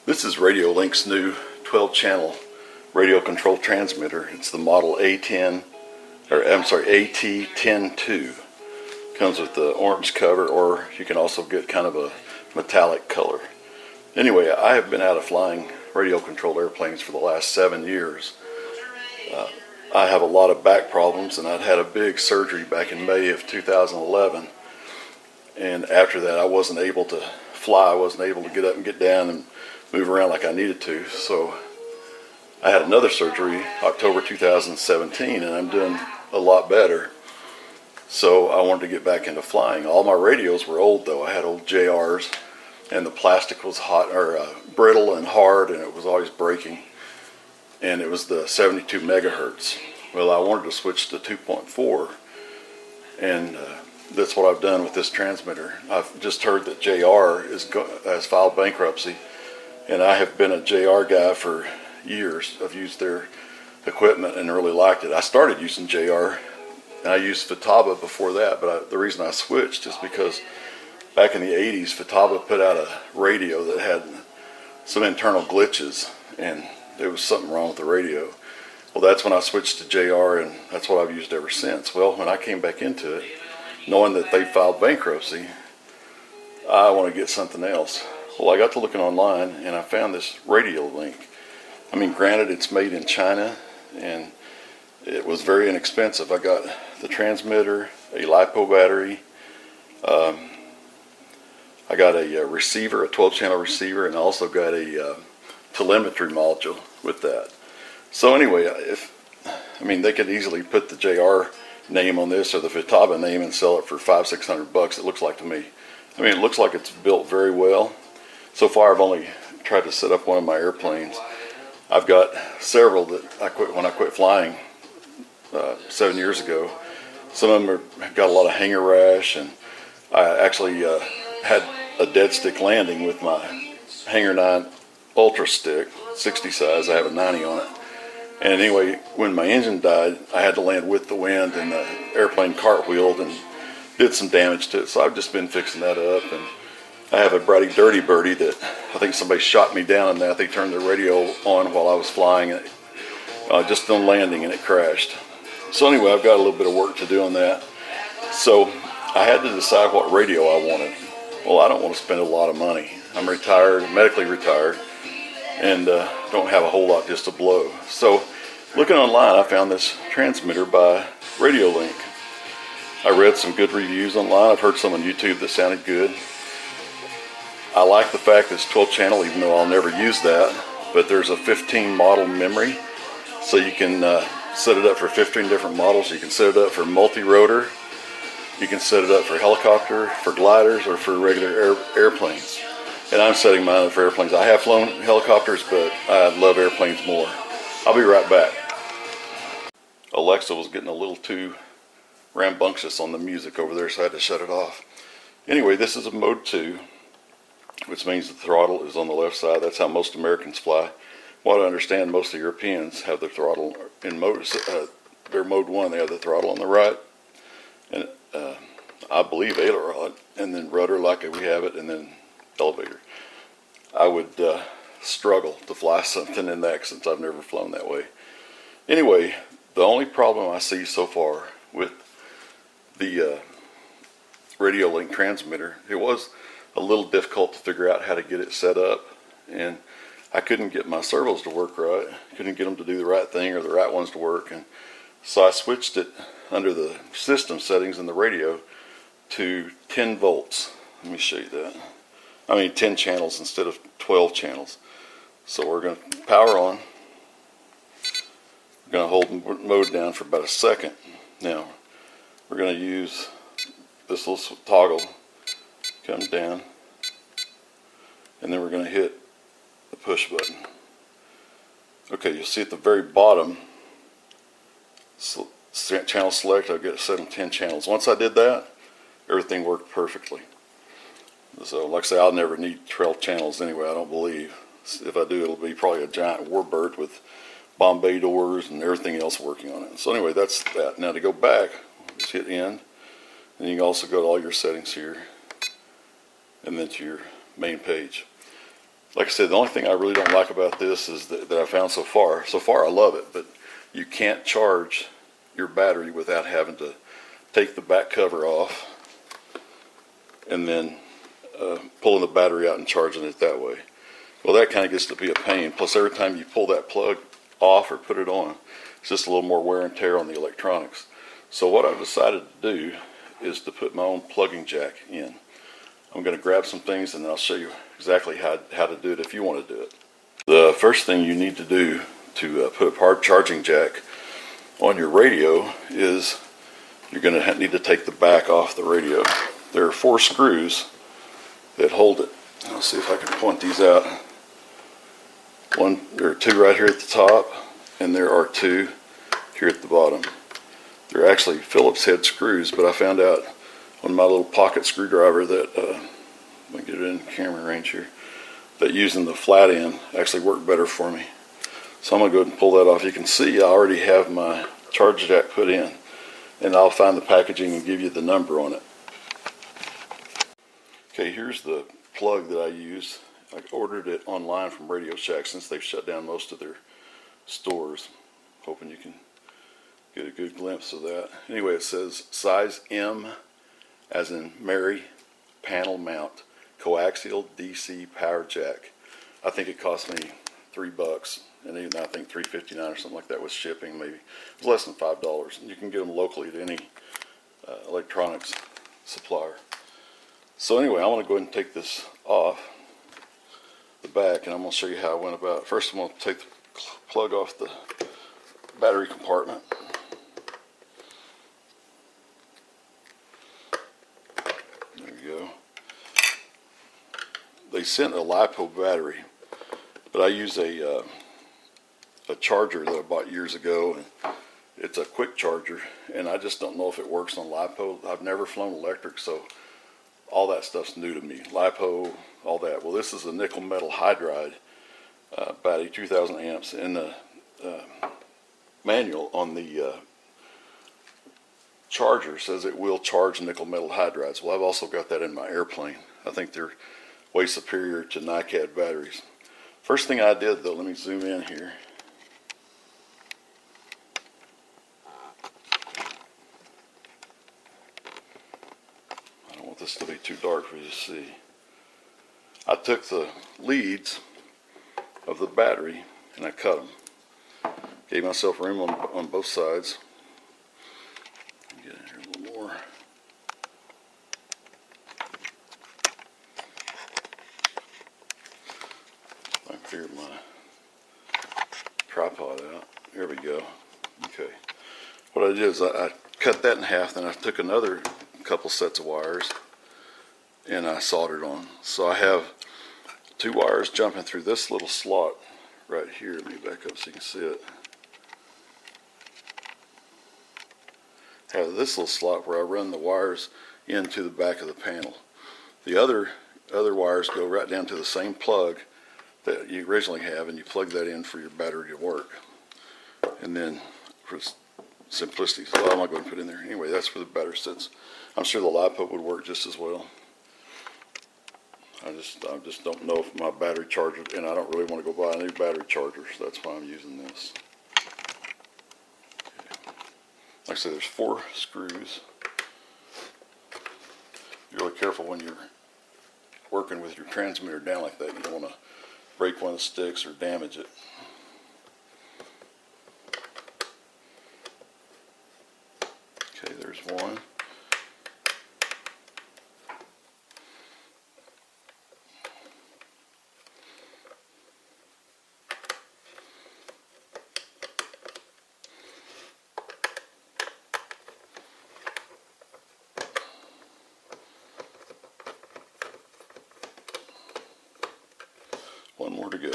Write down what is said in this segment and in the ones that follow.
This is Radiolink's new 12-channel radio control transmitter. It's the model AT10II. Comes with the orange cover, or you can also get kind of a metallic color. Anyway, I have been out of flying radio-controlled airplanes for the last 7 years. I have a lot of back problems, and I'd had a big surgery back in May of 2011. And after that, I wasn't able to fly. I wasn't able to get up and get down and move around like I needed to. So I had another surgery October 2017, and I'm doing a lot better. So I wanted to get back into flying. All my radios were old though. I had old JRs, and the plastic was brittle and hard, and it was always breaking. And it was the 72 megahertz. Well, I wanted to switch to 2.4, and that's what I've done with this transmitter. I've just heard that JR has filed bankruptcy, and I have been a JR guy for years. I've used their equipment and really liked it. I started using JR, and I used Futaba before that, but the reason I switched is because back in the 80s, Futaba put out a radio that had some internal glitches, and there was something wrong with the radio. Well, that's when I switched to JR, and that's what I've used ever since. Well, when I came back into it, knowing that they filed bankruptcy, I want to get something else. Well, I got to looking online, and I found this Radiolink. I mean, granted, it's made in China, and it was very inexpensive. I got the transmitter, a LiPo battery, I got a receiver, a 12-channel receiver, and I also got a telemetry module with that. So anyway, they could easily put the JR name on this or the Futaba name and sell it for $500-600. It looks like to me. I mean, it looks like it's built very well. So far, I've only tried to set up one of my airplanes. I've got several that I quit when I quit flying 7 years ago. Some of them have got a lot of hanger rash, and I actually had a dead stick landing with my Hanger 9 Ultra stick, 60 size. I have a 90 on it. And anyway, when my engine died, I had to land with the wind, and the airplane cartwheeled and did some damage to it. So I've just been fixing that up. And I have a Dirty Birdie that I think somebody shot me down in that. They turned the radio on while I was flying, and just on landing, and it crashed. So anyway, I've got a little bit of work to do on that. So I had to decide what radio I wanted. Well, I don't want to spend a lot of money. I'm retired, medically retired, and don't have a whole lot just to blow. So looking online, I found this transmitter by Radiolink. I read some good reviews online. I've heard some on YouTube that sounded good. I like the fact that it's 12-channel, even though I'll never use that. But there's a 15 model memory, so you can set it up for 15 different models. You can set it up for multi-rotor. You can set it up for helicopter, for gliders, or for regular airplanes. And I'm setting mine up for airplanes. I have flown helicopters, but I love airplanes more. I'll be right back. Alexa was getting a little too rambunctious on the music over there, so I had to shut it off. Anyway, this is a mode 2, which means the throttle is on the left side. That's how most Americans fly. What I understand, most of the Europeans have their throttle in mode, their mode 1, they have the throttle on the right, and I believe aileron, and then rudder like we have it, and then elevator. I would struggle to fly something in that since I've never flown that way. Anyway, the only problem I see so far with the Radiolink transmitter, it was a little difficult to figure out how to get it set up, and I couldn't get my servos to work right. Couldn't get them to do the right thing or the right ones to work, and so I switched it under the system settings in the radio to 10 volts. Let me show you that. 10 channels instead of 12 channels. So we're going to power on. We're going to hold mode down for about a second. Now, we're going to use this little toggle, come down, and then we're going to hit the push button. Okay, you'll see at the very bottom, channel select, I've got it set on 10 channels. Once I did that, everything worked perfectly. So like I say, I'll never need 12 channels anyway, I don't believe. If I do, it'll be probably a giant warbird with Bombay doors and everything else working on it. So anyway, that's that. Now to go back, just hit end, and you can also go to all your settings here, and then to your main page. Like I said, the only thing I really don't like about this is that I found so far. So far I love it, but you can't charge your battery without having to take the back cover off and then pulling the battery out and charging it that way. Well, that kind of gets to be a pain. Plus, every time you pull that plug off or put it on, it's just a little more wear and tear on the electronics. So what I've decided to do is to put my own plugging jack in. I'm going to grab some things and I'll show you exactly how to do it if you want to do it. The first thing you need to do to put a hard charging jack on your radio is you're going to need to take the back off the radio. There are 4 screws that hold it. I'll see if I can point these out. There are 2 right here at the top, and there are 2 here at the bottom. They're actually Phillips head screws, but I found out on my little pocket screwdriver that, let me get it in camera range here, that using the flat end actually worked better for me. So I'm going to go ahead and pull that off. You can see I already have my charge jack put in, and I'll find the packaging and give you the number on it. Okay, here's the plug that I use. I ordered it online from Radio Shack since they've shut down most of their stores. Hoping you can get a good glimpse of that. Anyway, it says size M as in Mary, panel mount, coaxial DC power jack. I think it cost me $3, and even I think $3.59 or something like that with shipping. Maybe it was less than $5, and you can get them locally at any electronics supplier. So anyway, I want to go ahead and take this off the back, and I'm going to show you how I went about it. First, I'm going to take the plug off the battery compartment. There we go. They sent a LiPo battery, but I use a charger that I bought years ago, and it's a quick charger, and I just don't know if it works on LiPo. I've never flown electric, so all that stuff's new to me. LiPo, all that. Well, this is a nickel metal hydride battery, 2,000 amps, and the manual on the charger says it will charge nickel metal hydrides. Well, I've also got that in my airplane. I think they're way superior to NiCad batteries. First thing I did, though, let me zoom in here. I don't want this to be too dark for you to see. I took the leads of the battery and I cut them. Gave myself room on both sides. Get in here a little more. I can figure my tripod out. There we go. Okay. What I did is I cut that in half, then I took another couple sets of wires and I soldered on. So I have 2 wires jumping through this little slot right here. Let me back up so you can see it. I have this little slot where I run the wires into the back of the panel. The other wires go right down to the same plug that you originally have, and you plug that in for your battery to work. And then for simplicity, so I'm not going to put in there. Anyway, that's where the battery sits. I'm sure the LiPo would work just as well. I just don't know if my battery charger, and I don't really want to go buy a new battery charger, so that's why I'm using this. Okay. Like I said, there's 4 screws. Be really careful when you're working with your transmitter down like that. You don't want to break one of the sticks or damage it. Okay, there's one. One more to go.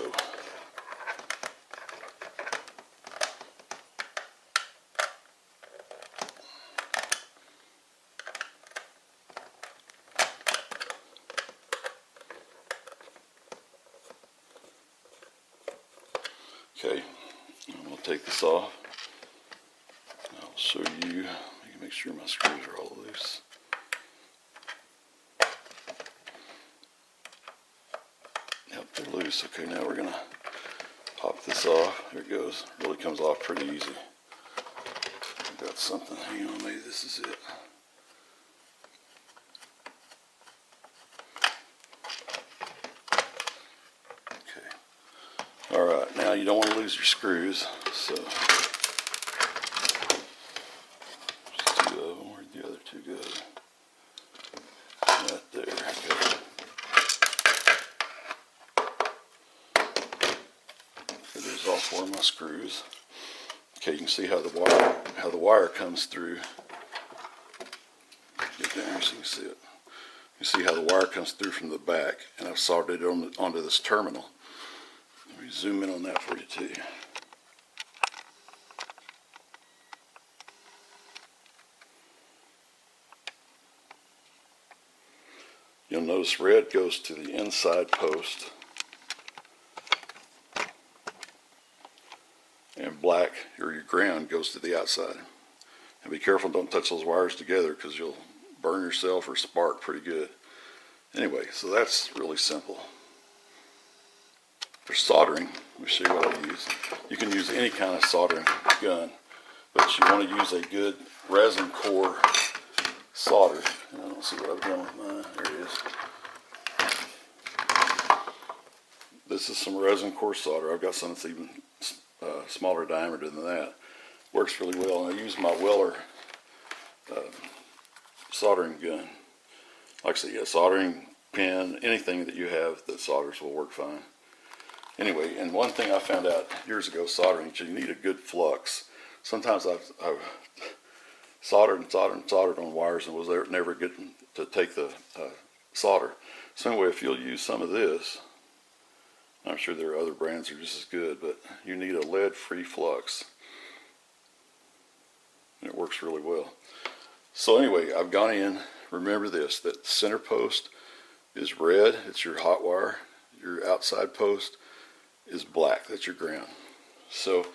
Okay, I'm going to take this off. I'll show you. Make sure my screws are all loose. Yep, They're loose. Okay, now we're going to pop this off. There it goes. Really comes off pretty easy. I've got something. Hang on, maybe this is it. Okay. Alright, now you don't want to lose your screws, so just 2 of them. Where'd the other 2 go? Right there. Okay. There's all 4 of my screws. Okay, you can see how the wire comes through. Get down so you can see it. You see how the wire comes through from the back, and I've soldered it onto this terminal. Let me zoom in on that for you too. You'll notice red goes to the inside post, and black, or your ground, goes to the outside. And be careful, don't touch those wires together because you'll burn yourself or spark pretty good. Anyway, so that's really simple. For soldering, let me show you what I use. You can use any kind of soldering gun, but you want to use a good resin core solder. And I don't see what I've done with mine. There it is. This is some resin core solder. I've got some that's even smaller diameter than that. Works really well. And I use my Weller soldering gun. Like I said, yeah, soldering pen, anything that you have that solders will work fine. Anyway, and one thing I found out years ago soldering, you need a good flux. Sometimes I've soldered on wires and was never getting to take the solder. So anyway, if you'll use some of this, I'm sure there are other brands that are just as good, but you need a lead-free flux. And it works really well. So anyway, I've gone in. Remember this, that the center post is red, it's your hot wire. Your outside post is black, that's your ground. So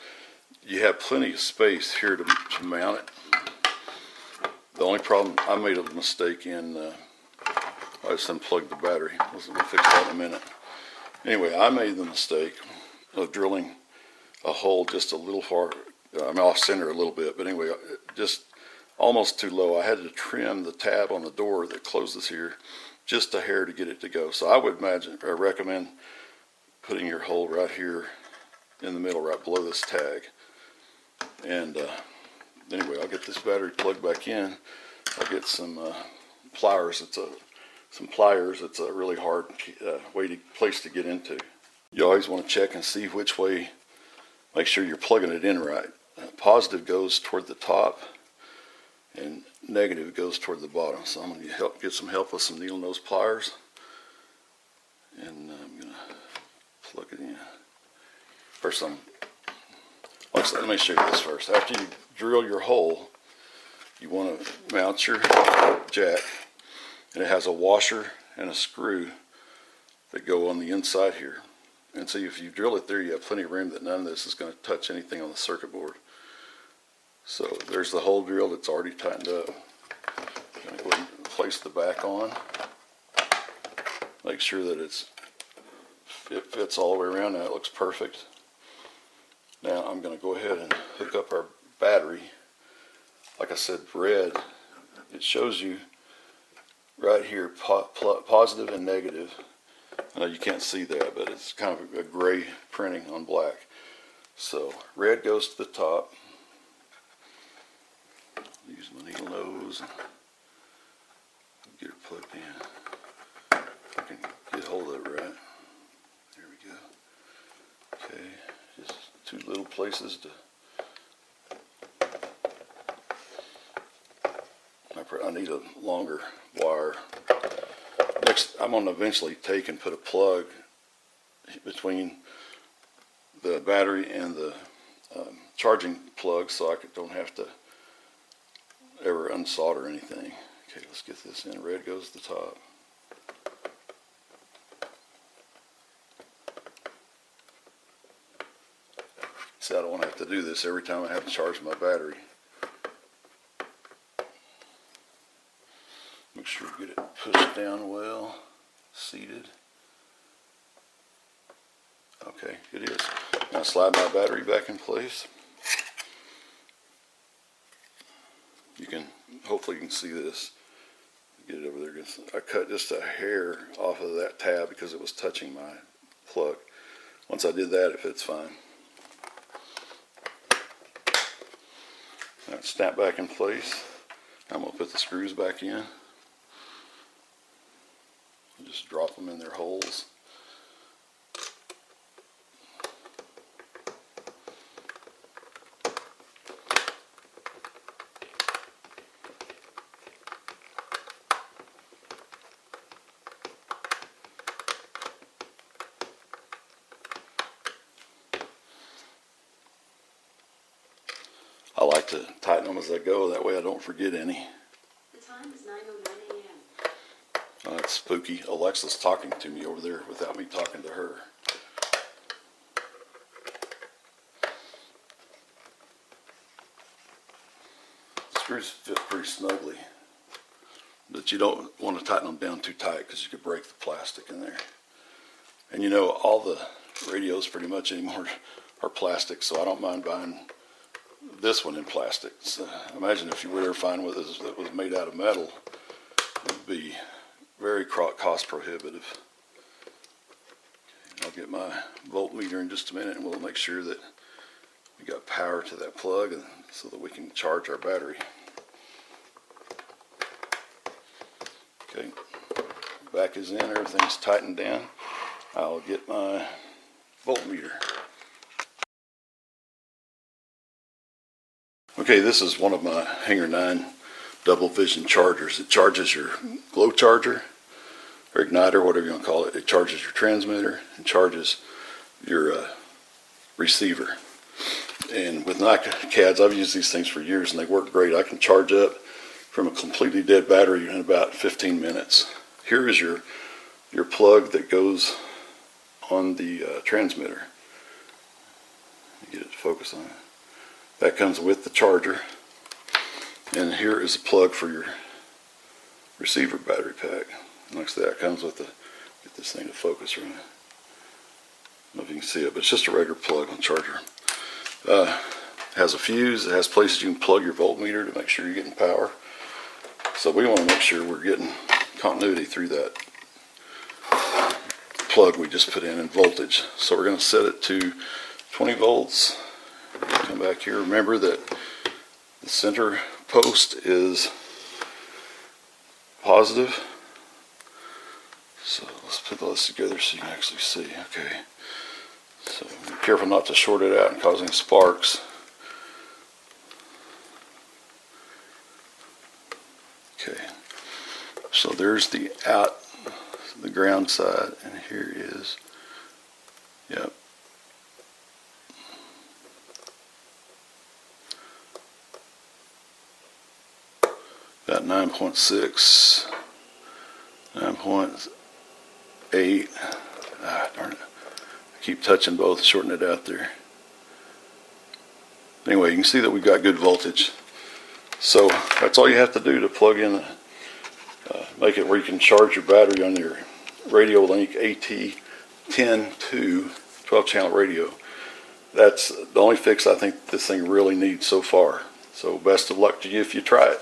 you have plenty of space here to mount it. The only problem, I made a mistake in, I just unplugged the battery. We'll fix that in a minute. Anyway, I made the mistake of drilling a hole just a little far, I'm off center a little bit, but anyway, just almost too low. I had to trim the tab on the door that closes here just a hair to get it to go. So I would recommend putting your hole right here in the middle, right below this tag. And anyway, I'll get this battery plugged back in. I'll get some pliers. Some pliers. It's a really hard place to get into. You always want to check and see which way. Make sure you're plugging it in right. Positive goes toward the top, and negative goes toward the bottom. So I'm going to get some help with some needle nose pliers, and I'm going to plug it in. First, let me show you this first. After you drill your hole, you want to mount your jack, and it has a washer and a screw that go on the inside here. And so if you drill it there, you have plenty of room that none of this is going to touch anything on the circuit board. So there's the hole drilled. It's already tightened up. I'm going to go ahead and place the back on. Make sure that it fits all the way around. Now it looks perfect. Now I'm going to go ahead and hook up our battery. Like I said, red, it shows you right here positive and negative. I know you can't see that, but it's kind of a gray printing on black. So red goes to the top. Use my needle nose and get it plugged in. I can get hold of it right. There we go. Okay, just 2 little places to. I need a longer wire. Next, I'm going to eventually take and put a plug between the battery and the charging plug, so I don't have to ever unsolder anything. Okay, let's get this in. Red goes to the top. See, I don't want to have to do this every time I have to charge my battery. Make sure you get it pushed down well, seated. Okay, it is. Now slide my battery back in place. You can, hopefully you can see this. Get it over there. I cut just a hair off of that tab because it was touching my plug. Once I did that, it fits fine. Now it's snapped back in place. I'm going to put the screws back in. Just drop them in their holes. I like to tighten them as I go, that way I don't forget any. The time is 9:09 a.m. Oh, that's spooky. Alexa's talking to me over there without me talking to her. The screws fit pretty snugly, but you don't want to tighten them down too tight because you could break the plastic in there. And you know, all the radios pretty much anymore are plastic, so I don't mind buying this one in plastic. So imagine if you were to find one that was made out of metal, it would be very cost prohibitive. I'll get my voltmeter in just a minute and we'll make sure that we got power to that plug and so that we can charge our battery. Okay, back is in, everything's tightened down. I'll get my voltmeter. Okay, this is one of my Hanger 9 double vision chargers. It charges your glow charger or igniter, whatever you want to call it. It charges your transmitter and charges your receiver. And with NiCads, I've used these things for years and they work great. I can charge up from a completely dead battery in about 15 minutes. Here is your plug that goes on the transmitter. Get it to focus on it. That comes with the charger. And here is a plug for your receiver battery pack. And like that, comes with the, get this thing to focus right. I don't know if you can see it, but it's just a regular plug on charger. Has a fuse, it has places you can plug your voltmeter to make sure you're getting power. So we want to make sure we're getting continuity through that plug we just put in voltage. So we're going to set it to 20 volts. Come back here. Remember that the center post is positive. So let's put those together so you can actually see. Okay. So be careful not to short it out and cause any sparks. Okay. So there's the ground side, and here is, yep. About 9.6, 9.8. Darn it. I keep touching both, shorting it out there. Anyway, you can see that we've got good voltage. So that's all you have to do to plug in, make it where you can charge your battery on your Radiolink AT10II 12-channel radio. That's the only fix I think this thing really needs so far. So best of luck to you if you try it.